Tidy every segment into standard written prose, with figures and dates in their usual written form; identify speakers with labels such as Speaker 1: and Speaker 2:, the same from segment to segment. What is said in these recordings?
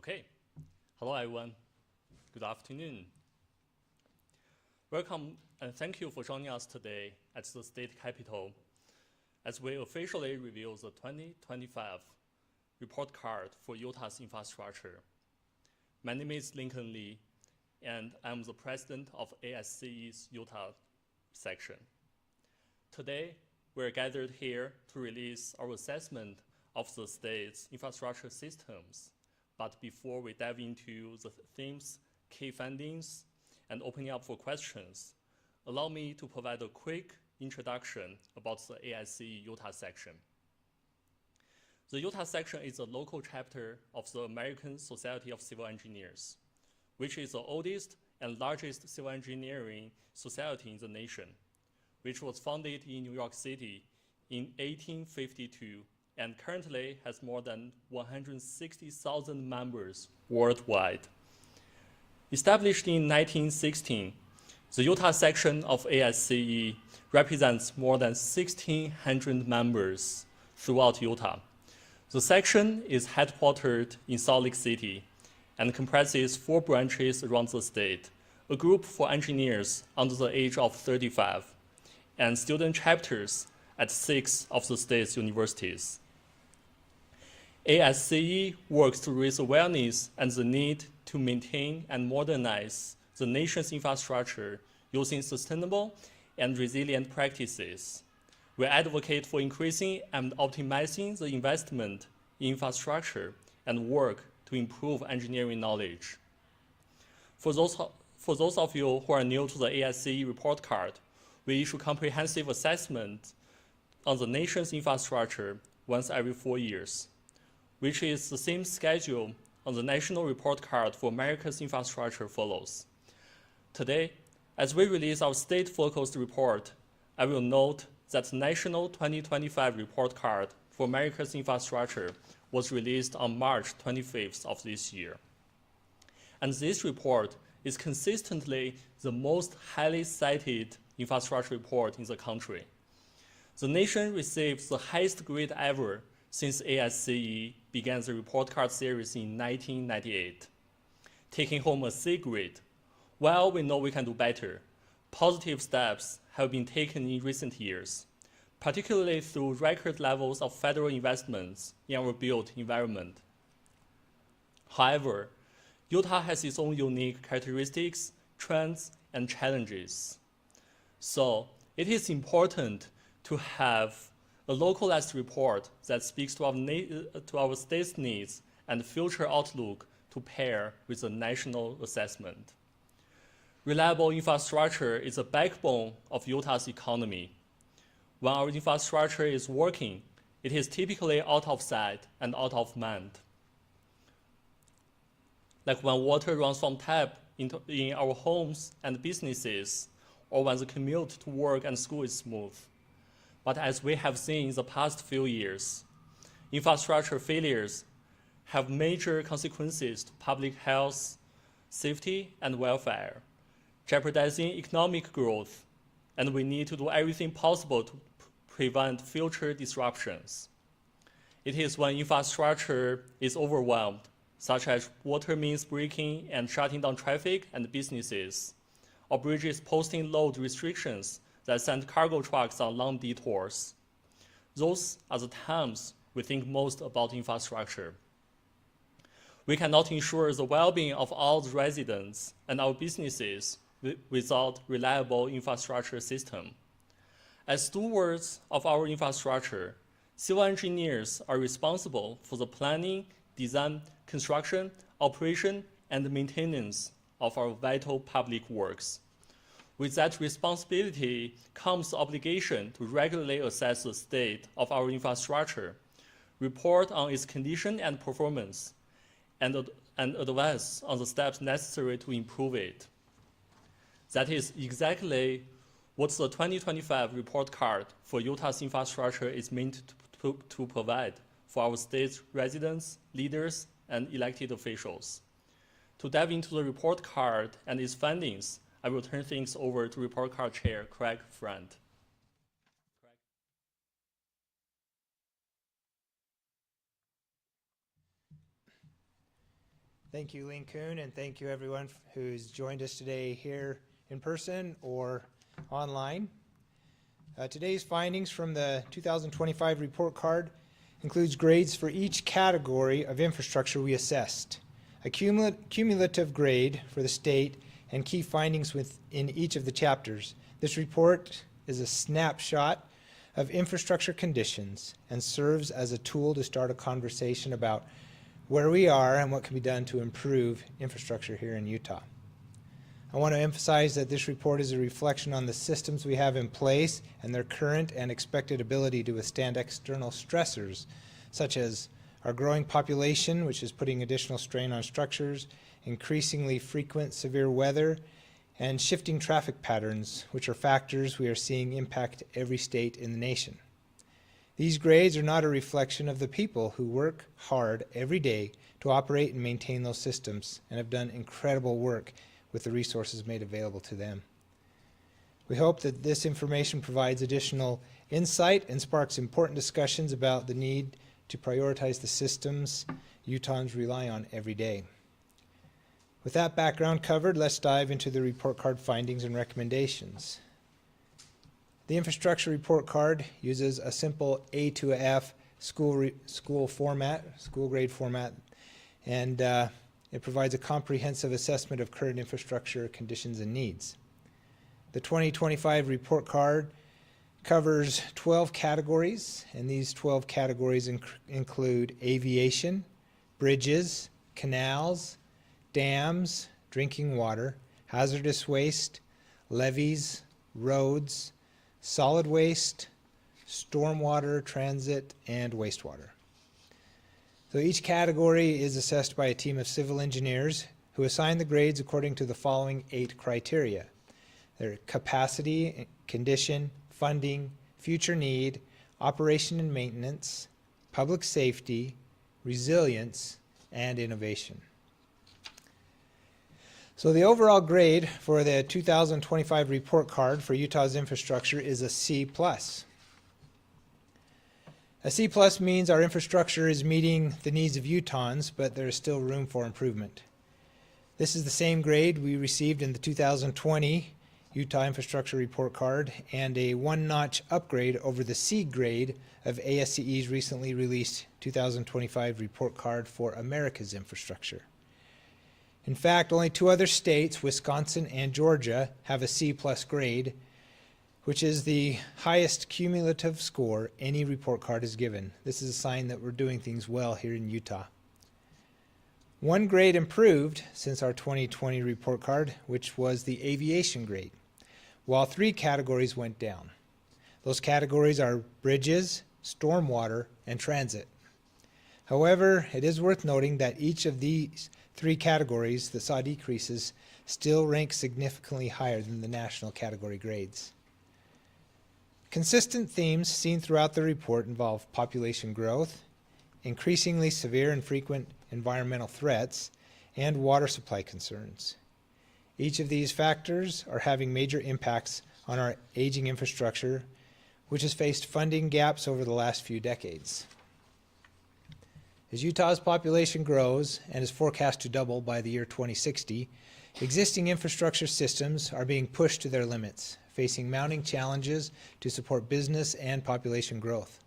Speaker 1: Okay. Hello, everyone. Good afternoon. Welcome and thank you for joining us today at the state capitol as we officially reveal the 2025 report card for Utah's infrastructure. My name is Lincoln Lee, and I'm the president of ASCE's Utah section. Today, we're gathered here to release our assessment of the state's infrastructure systems. But before we dive into the themes, key findings, and opening up for questions, allow me to provide a quick introduction about the ASCE Utah section. The Utah section is a local chapter of the American Society of Civil Engineers, which is the oldest and largest civil engineering society in the nation, which was founded in New York City in 1852 and currently has more than 160,000 members worldwide. Established in 1916, the Utah section of ASCE represents more than 1,600 members throughout Utah. The section is headquartered in Salt Lake City and comprises 4 branches around the state, a group for engineers under the age of 35, and student chapters at 6 of the state's universities. ASCE works to raise awareness and the need to maintain and modernize the nation's infrastructure using sustainable and resilient practices. We advocate for increasing and optimizing the investment in infrastructure and work to improve engineering knowledge. For those of you who are new to the ASCE report card, we issue comprehensive assessment on the nation's infrastructure once every 4 years, which is the same schedule on the national report card for America's infrastructure follows. Today, as we release our state-focused report, I will note that the national 2025 report card for America's infrastructure was released on March 25th of this year. And this report is consistently the most highly cited infrastructure report in the country. The nation receives the highest grade ever since ASCE began the report card series in 1998, taking home a C grade. While we know we can do better, positive steps have been taken in recent years, particularly through record levels of federal investments in our built environment. However, Utah has its own unique characteristics, trends, and challenges. So it is important to have a localized report that speaks to our state's needs and future outlook to pair with a national assessment. Reliable infrastructure is the backbone of Utah's economy. When our infrastructure is working, it is typically out of sight and out of mind. Like when water runs from tap in our homes and businesses, or when the commute to work and school is smooth. But as we have seen in the past few years, infrastructure failures have major consequences to public health, safety, and welfare, jeopardizing economic growth, and we need to do everything possible to prevent future disruptions. It is when infrastructure is overwhelmed, such as water mains breaking and shutting down traffic and businesses, or bridges posting load restrictions that send cargo trucks on long detours. Those are the times we think most about infrastructure. We cannot ensure the well-being of all the residents and our businesses without reliable infrastructure system. As stewards of our infrastructure, civil engineers are responsible for the planning, design, construction, operation, and maintenance of our vital public works. With that responsibility comes the obligation to regularly assess the state of our infrastructure, report on its condition and performance, and advise on the steps necessary to improve it. That is exactly what the 2025 report card for Utah's infrastructure is meant to provide for our state's residents, leaders, and elected officials. To dive into the report card and its findings, I will turn things over to Report Card Chair Craig Friend.
Speaker 2: Thank you, Ling Kuhn, and thank you everyone who's joined us today here in person or online. Today's findings from the 2025 report card includes grades for each category of infrastructure we assessed, a cumulative grade for the state, and key findings within each of the chapters. This report is a snapshot of infrastructure conditions and serves as a tool to start a conversation about where we are and what can be done to improve infrastructure here in Utah. I want to emphasize that this report is a reflection on the systems we have in place and their current and expected ability to withstand external stressors, such as our growing population, which is putting additional strain on structures, increasingly frequent severe weather, and shifting traffic patterns, which are factors we are seeing impact every state in the nation. These grades are not a reflection of the people who work hard every day to operate and maintain those systems and have done incredible work with the resources made available to them. We hope that this information provides additional insight and sparks important discussions about the need to prioritize the systems Utahns rely on every day. With that background covered, let's dive into the report card findings and recommendations. The infrastructure report card uses a simple A to F school grade format, and it provides a comprehensive assessment of current infrastructure conditions and needs. The 2025 report card covers 12 categories, and these 12 categories include aviation, bridges, canals, dams, drinking water, hazardous waste, levees, roads, solid waste, stormwater, transit, and wastewater. So each category is assessed by a team of civil engineers who assign the grades according to the following 8 criteria. They're capacity, condition, funding, future need, operation and maintenance, public safety, resilience, and innovation. So the overall grade for the 2025 report card for Utah's infrastructure is a C+. A C+ means our infrastructure is meeting the needs of Utahns, but there is still room for improvement. This is the same grade we received in the 2020 Utah Infrastructure Report Card and a one-notch upgrade over the C grade of ASCE's recently released 2025 Report Card for America's Infrastructure. In fact, only 2 other states, Wisconsin and Georgia, have a C+ grade, which is the highest cumulative score any report card is given. This is a sign that we're doing things well here in Utah. 1 grade improved since our 2020 report card, which was the aviation grade, while 3 categories went down. Those categories are bridges, stormwater, and transit. However, it is worth noting that each of these 3 categories that saw decreases still rank significantly higher than the national category grades. Consistent themes seen throughout the report involve population growth, increasingly severe and frequent environmental threats, and water supply concerns. Each of these factors are having major impacts on our aging infrastructure, which has faced funding gaps over the last few decades. As Utah's population grows and is forecast to double by the year 2060, existing infrastructure systems are being pushed to their limits, facing mounting challenges to support business and population growth.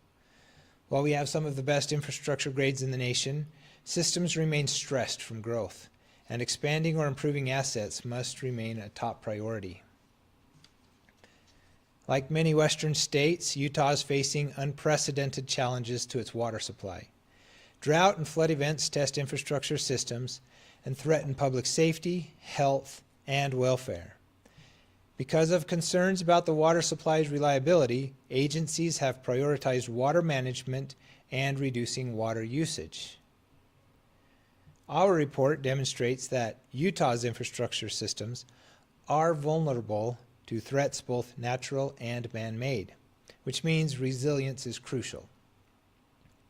Speaker 2: While we have some of the best infrastructure grades in the nation, systems remain stressed from growth, and expanding or improving assets must remain a top priority. Like many Western states, Utah is facing unprecedented challenges to its water supply. Drought and flood events test infrastructure systems and threaten public safety, health, and welfare. Because of concerns about the water supply's reliability, agencies have prioritized water management and reducing water usage. Our report demonstrates that Utah's infrastructure systems are vulnerable to threats both natural and man-made, which means resilience is crucial.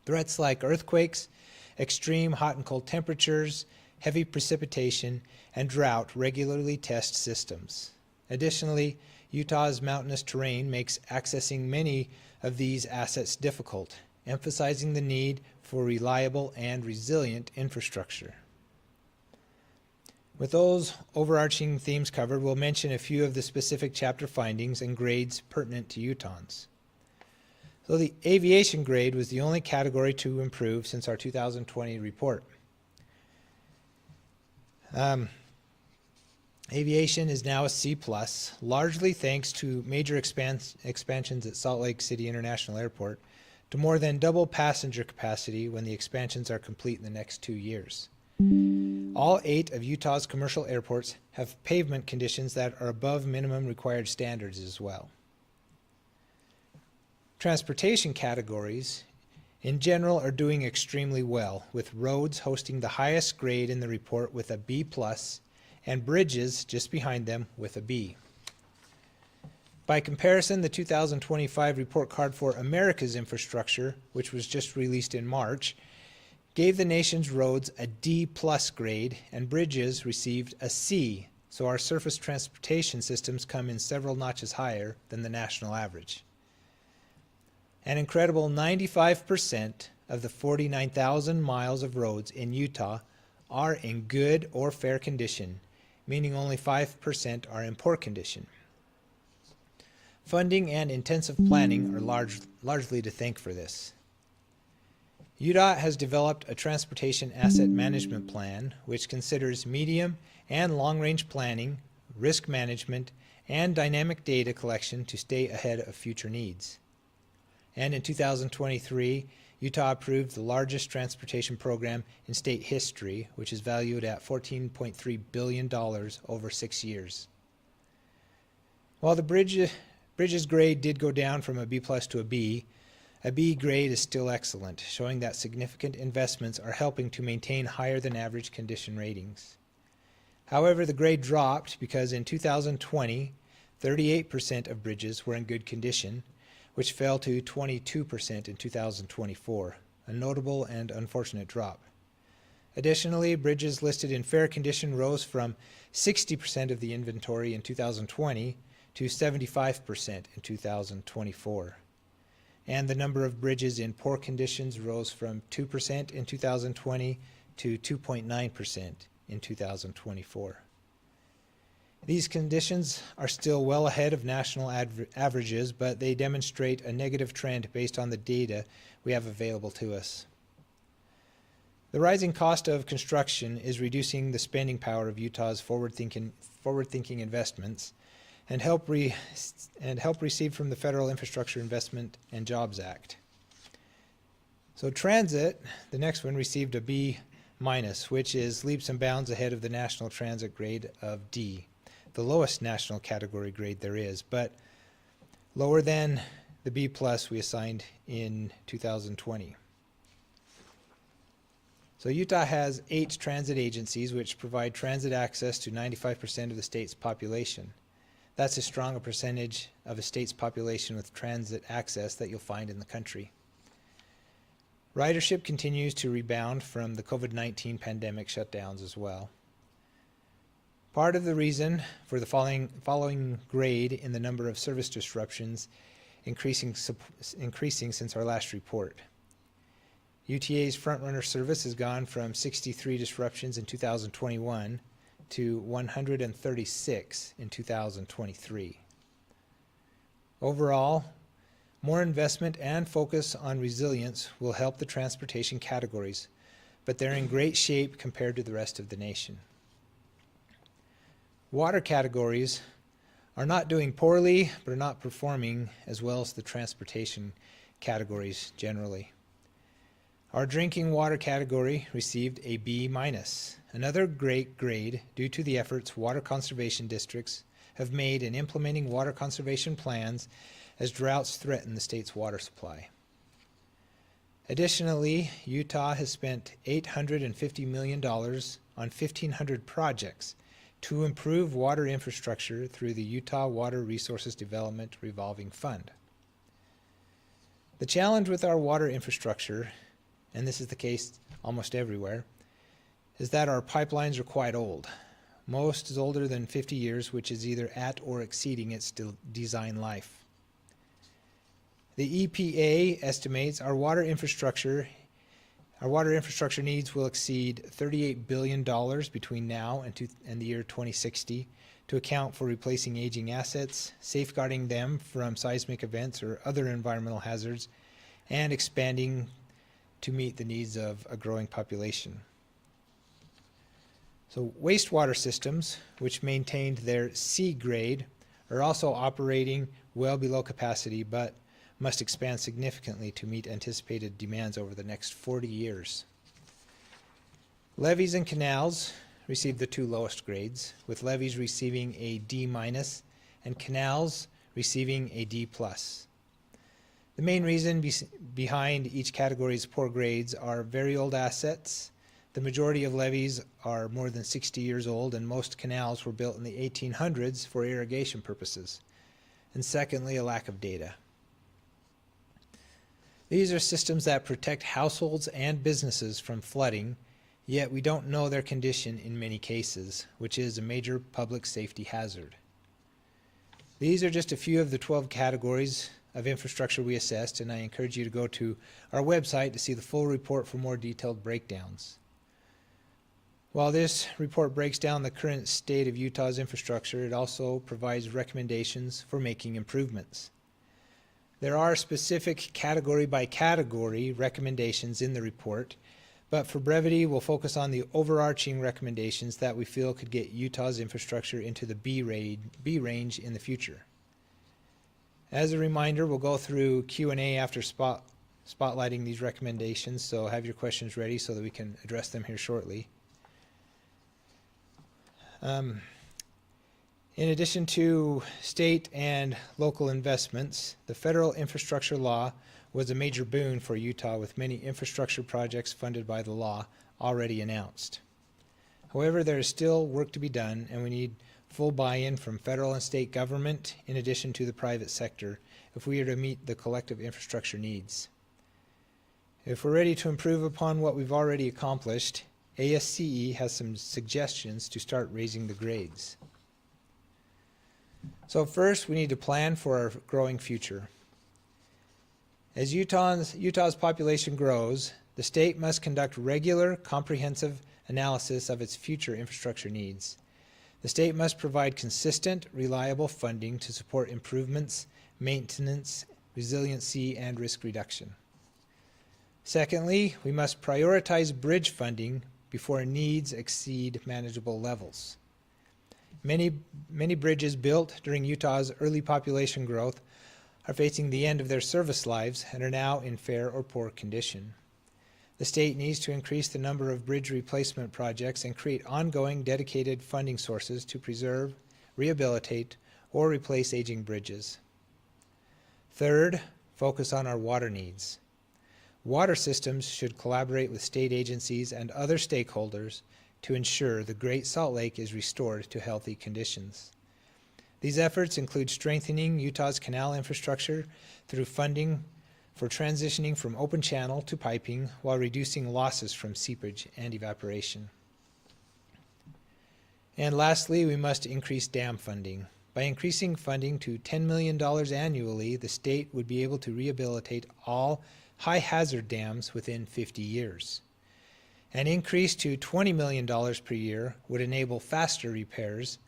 Speaker 2: Threats like earthquakes, extreme hot and cold temperatures, heavy precipitation, and drought regularly test systems. Additionally, Utah's mountainous terrain makes accessing many of these assets difficult, emphasizing the need for reliable and resilient infrastructure. With those overarching themes covered, we'll mention a few of the specific chapter findings and grades pertinent to Utahns. So the aviation grade was the only category to improve since our 2020 report. Aviation is now a C+, largely thanks to major expansions at Salt Lake City International Airport to more than double passenger capacity when the expansions are complete in the next 2 years. All 8 of Utah's commercial airports have pavement conditions that are above minimum required standards as well. Transportation categories in general are doing extremely well, with roads hosting the highest grade in the report with a B+, and bridges just behind them with a B. By comparison, the 2025 report card for America's infrastructure, which was just released in March, gave the nation's roads a D+ grade and bridges received a C, so our surface transportation systems come in several notches higher than the national average. An incredible 95% of the 49,000 miles of roads in Utah are in good or fair condition, meaning only 5% are in poor condition. Funding and intensive planning are largely to thank for this. UDOT has developed a transportation asset management plan which considers medium and long-range planning, risk management, and dynamic data collection to stay ahead of future needs. And in 2023, Utah approved the largest transportation program in state history, which is valued at $14.3 billion over 6 years. While the bridges grade did go down from a B+ to a B grade is still excellent, showing that significant investments are helping to maintain higher than average condition ratings. However, the grade dropped because in 2020, 38% of bridges were in good condition, which fell to 22% in 2024, a notable and unfortunate drop. Additionally, bridges listed in fair condition rose from 60% of the inventory in 2020 to 75% in 2024. And the number of bridges in poor conditions rose from 2% in 2020 to 2.9% in 2024. These conditions are still well ahead of national averages, but they demonstrate a negative trend based on the data we have available to us. The rising cost of construction is reducing the spending power of Utah's forward-thinking investments and help receive from the Federal Infrastructure Investment and Jobs Act. So transit, the next one, received a B-, which is leaps and bounds ahead of the national transit grade of D, the lowest national category grade there is, but lower than the B+ we assigned in 2020. So Utah has 8 transit agencies which provide transit access to 95% of the state's population. That's as strong a percentage of a state's population with transit access that you'll find in the country. Ridership continues to rebound from the COVID-19 pandemic shutdowns as well. Part of the reason for the following grade in the number of service disruptions increasing since our last report. UTA's frontrunner service has gone from 63 disruptions in 2021 to 136 in 2023. Overall, more investment and focus on resilience will help the transportation categories, but they're in great shape compared to the rest of the nation. Water categories are not doing poorly, but are not performing as well as the transportation categories generally. Our drinking water category received a B-, another great grade due to the efforts water conservation districts have made in implementing water conservation plans as droughts threaten the state's water supply. Additionally, Utah has spent $850 million on 1,500 projects to improve water infrastructure through the Utah Water Resources Development Revolving Fund. The challenge with our water infrastructure, and this is the case almost everywhere, is that our pipelines are quite old. Most is older than 50 years, which is either at or exceeding its design life. The EPA estimates our water infrastructure Our water infrastructure needs will exceed $38 billion between now and the year 2060 to account for replacing aging assets, safeguarding them from seismic events or other environmental hazards, and expanding to meet the needs of a growing population. So wastewater systems, which maintained their C grade, are also operating well below capacity, but must expand significantly to meet anticipated demands over the next 40 years. Levees and canals receive the two lowest grades, with levees receiving a D- and canals receiving a D+. The main reason behind each category's poor grades are very old assets. The majority of levees are more than 60 years old, and most canals were built in the 1800s for irrigation purposes. And secondly, a lack of data. These are systems that protect households and businesses from flooding, yet we don't know their condition in many cases, which is a major public safety hazard. These are just a few of the 12 categories of infrastructure we assessed, and I encourage you to go to our website to see the full report for more detailed breakdowns. While this report breaks down the current state of Utah's infrastructure, it also provides recommendations for making improvements. There are specific category by category recommendations in the report, but for brevity, we'll focus on the overarching recommendations that we feel could get Utah's infrastructure into the B range in the future. As a reminder, we'll go through Q&A after spotlighting these recommendations, so have your questions ready so that we can address them here shortly. In addition to state and local investments, the federal infrastructure law was a major boon for Utah, with many infrastructure projects funded by the law already announced. However, there is still work to be done, and we need full buy-in from federal and state government in addition to the private sector if we are to meet the collective infrastructure needs. If we're ready to improve upon what we've already accomplished, ASCE has some suggestions to start raising the grades. So first, we need to plan for our growing future. As Utah's population grows, the state must conduct regular, comprehensive analysis of its future infrastructure needs. The state must provide consistent, reliable funding to support improvements, maintenance, resiliency, and risk reduction. Secondly, we must prioritize bridge funding before needs exceed manageable levels. Many bridges built during Utah's early population growth are facing the end of their service lives and are now in fair or poor condition. The state needs to increase the number of bridge replacement projects and create ongoing dedicated funding sources to preserve, rehabilitate, or replace aging bridges. Third, focus on our water needs. Water systems should collaborate with state agencies and other stakeholders to ensure the Great Salt Lake is restored to healthy conditions. These efforts include strengthening Utah's canal infrastructure through funding for transitioning from open channel to piping while reducing losses from seepage and evaporation. And lastly, we must increase dam funding. By increasing funding to $10 million annually, the state would be able to rehabilitate all high-hazard dams within 50 years. An increase to $20 million per year would enable faster repairs,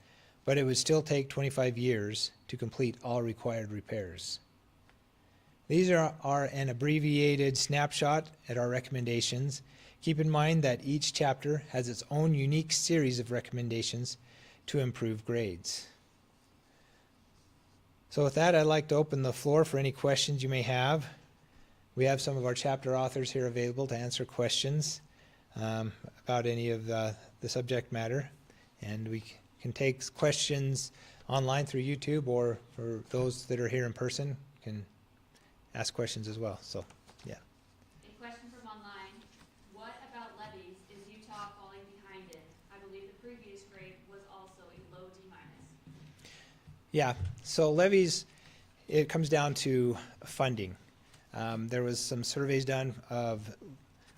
Speaker 2: but it would still take 25 years to complete all required repairs. These are an abbreviated snapshot at our recommendations. Keep in mind that each chapter has its own unique series of recommendations to improve grades. So with that, I'd like to open the floor for any questions you may have. We have some of our chapter authors here available to answer questions about any of the subject matter, and we can take questions online through YouTube, or for those that are here in person can ask questions as well. So, yeah.
Speaker 3: A question from online. What about levees? Is Utah falling behind it? I believe the previous grade was also a low D-.
Speaker 2: Yeah, so levees, it comes down to funding. There was some surveys done of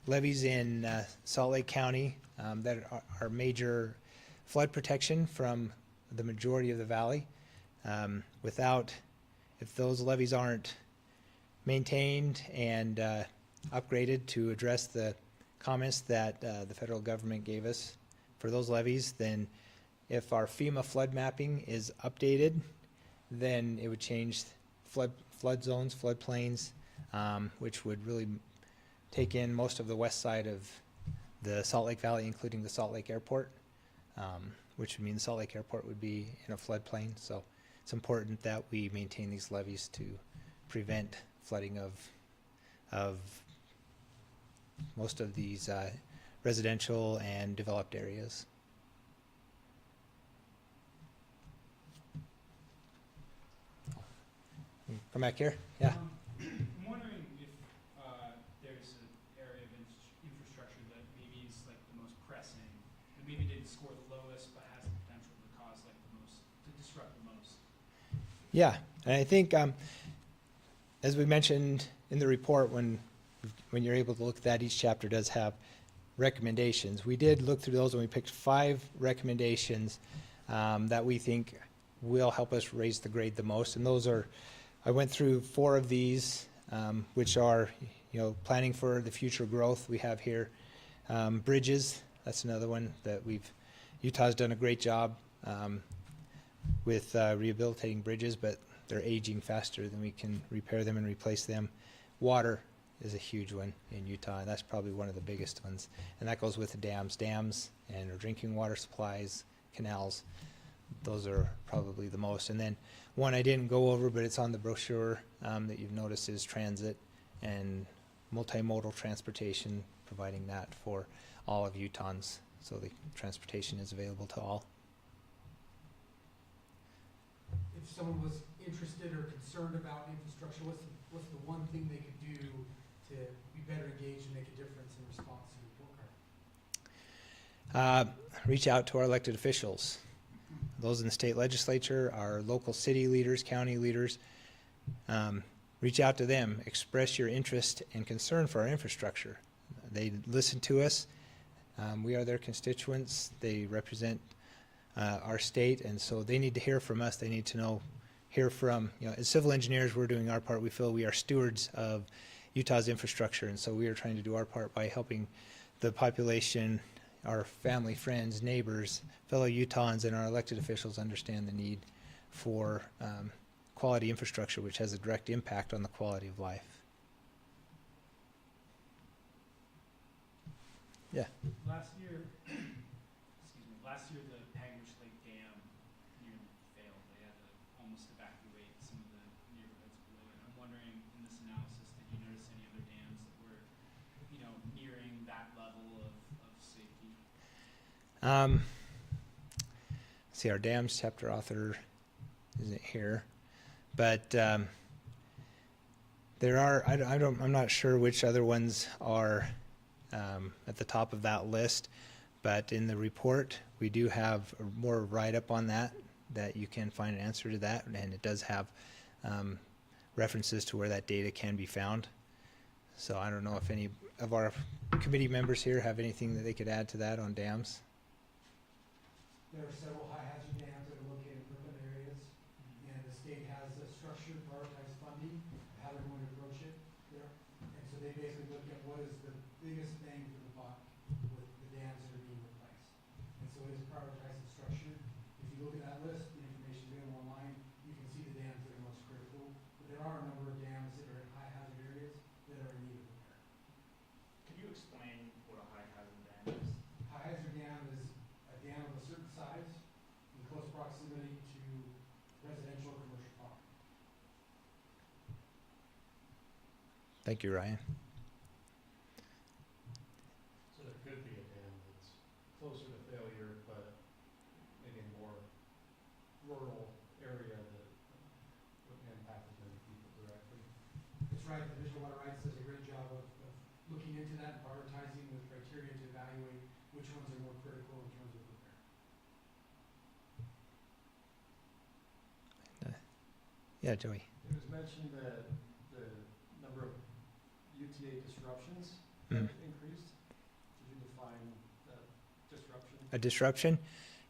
Speaker 2: levees in Salt Lake County that are major flood protection from the majority of the valley. If those levees aren't maintained and upgraded to address the comments that the federal government gave us for those levees, then if our FEMA flood mapping is updated, then it would change flood zones, floodplains, which would really take in most of the west side of the Salt Lake Valley, including the Salt Lake Airport, which would mean the Salt Lake Airport would be in a floodplain. So it's important that we maintain these levees to prevent flooding of most of these residential and developed areas. Come back here. Yeah.
Speaker 4: I'm wondering if there's an area of infrastructure that maybe is like the most pressing, and maybe didn't score the lowest, but has the potential to cause like the most, to disrupt the most.
Speaker 2: Yeah, and I think as we mentioned in the report, when you're able to look at that, each chapter does have recommendations. We did look through those and we picked 5 recommendations that we think will help us raise the grade the most. And those are, I went through 4 of these, which are, planning for the future growth we have here. Bridges, that's another one that Utah's done a great job with rehabilitating bridges, but they're aging faster than we can repair them and replace them. Water is a huge one in Utah, and that's probably one of the biggest ones. And that goes with the dams and our drinking water supplies, canals. Those are probably the most. And then one I didn't go over, but it's on the brochure that you've noticed is transit and multimodal transportation, providing that for all of Utahns, so the transportation is available to all.
Speaker 5: If someone was interested or concerned about infrastructure, what's the one thing they could do to be better engaged and make a difference in response to the report card?
Speaker 2: Reach out to our elected officials. Those in the state legislature, our local city leaders, county leaders. Reach out to them. Express your interest and concern for our infrastructure. They listen to us. We are their constituents. They represent our state, and so they need to hear from us. They need to hear from, as civil engineers, we're doing our part. We feel we are stewards of Utah's infrastructure, and so we are trying to do our part by helping the population, our family, friends, neighbors, fellow Utahns, and our elected officials understand the need for quality infrastructure, which has a direct impact on the quality of life. Yeah.
Speaker 4: Last year, the Pangbush Lake Dam nearly failed. They had to almost evacuate some of the neighborhoods below it. I'm wondering, in this analysis, did you notice any other dams that were, nearing that level of safety?
Speaker 2: See, our dams chapter author isn't here, but there are. I'm not sure which other ones are at the top of that list, but in the report we do have more write-up on that you can find an answer to that, and it does have references to where that data can be found. So I don't know if any of our committee members here have anything that they could add to that on dams.
Speaker 5: There are several high-hazard dams that are located in urban areas, and the state has a structured, prioritized funding of how they're going to approach it there. And so they basically look at what is the biggest bang for the buck with the dams that are being replaced. And so it is prioritized and structured. If you look at that list, the information available online, you can see the dams that are most critical. But there are a number of dams that are in high-hazard areas that are in need of repair.
Speaker 4: Could you explain what a high hazard dam is?
Speaker 5: High-hazard dam is a dam of a certain size in close proximity to residential or commercial property.
Speaker 2: Thank you, Ryan.
Speaker 6: So there could be a dam that's closer to failure, but maybe a more rural area that wouldn't impact as many people directly.
Speaker 5: That's right, the Division of Water Rights does a great job of looking into that and prioritizing with criteria to evaluate which ones are more critical in terms of repair.
Speaker 2: Yeah, Joey.
Speaker 6: It was mentioned that the number of UTA disruptions
Speaker 2: Mhm.
Speaker 6: have increased. Could you define disruption?
Speaker 2: A disruption?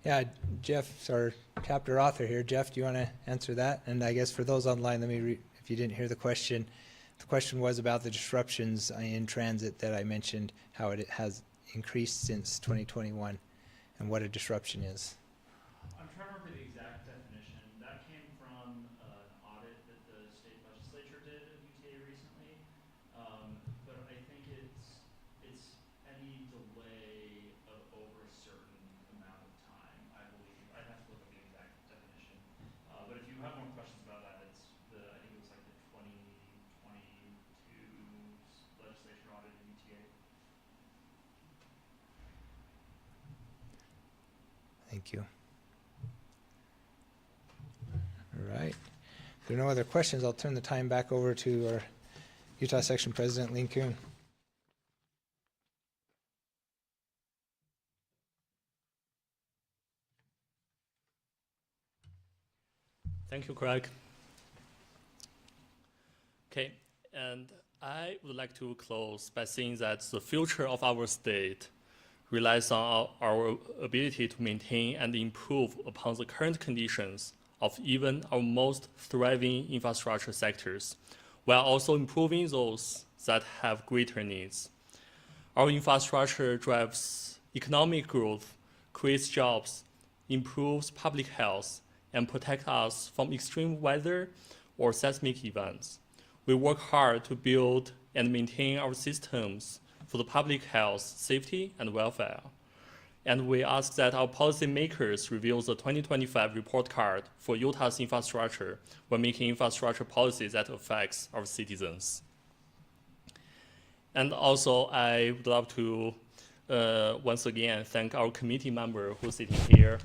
Speaker 2: Yeah, Jeff's our chapter author here. Jeff, do you want to answer that? And I guess for those online, let me read, if you didn't hear the question the question was about the disruptions in transit that I mentioned, how it has increased since 2021 and what a disruption is.
Speaker 1: I'm trying to remember the exact definition. That came from an audit that the state legislature did of UTA recently. But I think it's any delay of over a certain amount of time, I believe. I'd have to look up the exact definition. But if you have more questions about that, I think it was like the 2022 legislature audit of UTA.
Speaker 2: Thank you. All right. If there are no other questions, I'll turn the time back over to our Utah Section President, Lin Kuhn.
Speaker 1: Thank you, Craig. Okay, and I would like to close by saying that the future of our state relies on our ability to maintain and improve upon the current conditions of even our most thriving infrastructure sectors, while also improving those that have greater needs. Our infrastructure drives economic growth, creates jobs, improves public health, and protects us from extreme weather or seismic events. We work hard to build and maintain our systems for the public health, safety, and welfare. And we ask that our policymakers review the 2025 report card for Utah's infrastructure when making infrastructure policies that affects our citizens. And also, I would love to once again thank our committee member who's sitting here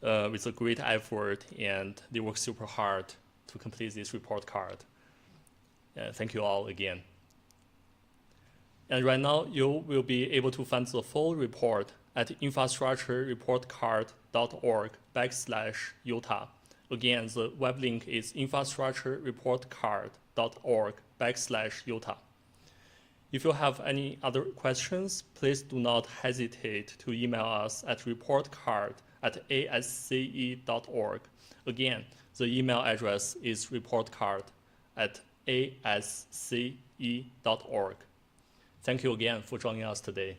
Speaker 1: with a great effort, and they work super hard to complete this report card. Thank you all again. And right now, you will be able to find the full report at infrastructurereportcard.org/Utah. Again, the web link is infrastructurereportcard.org/Utah. If you have any other questions, please do not hesitate to email us at reportcard@asce.org. Again, the email address is reportcard@asce.org. Thank you again for joining us today.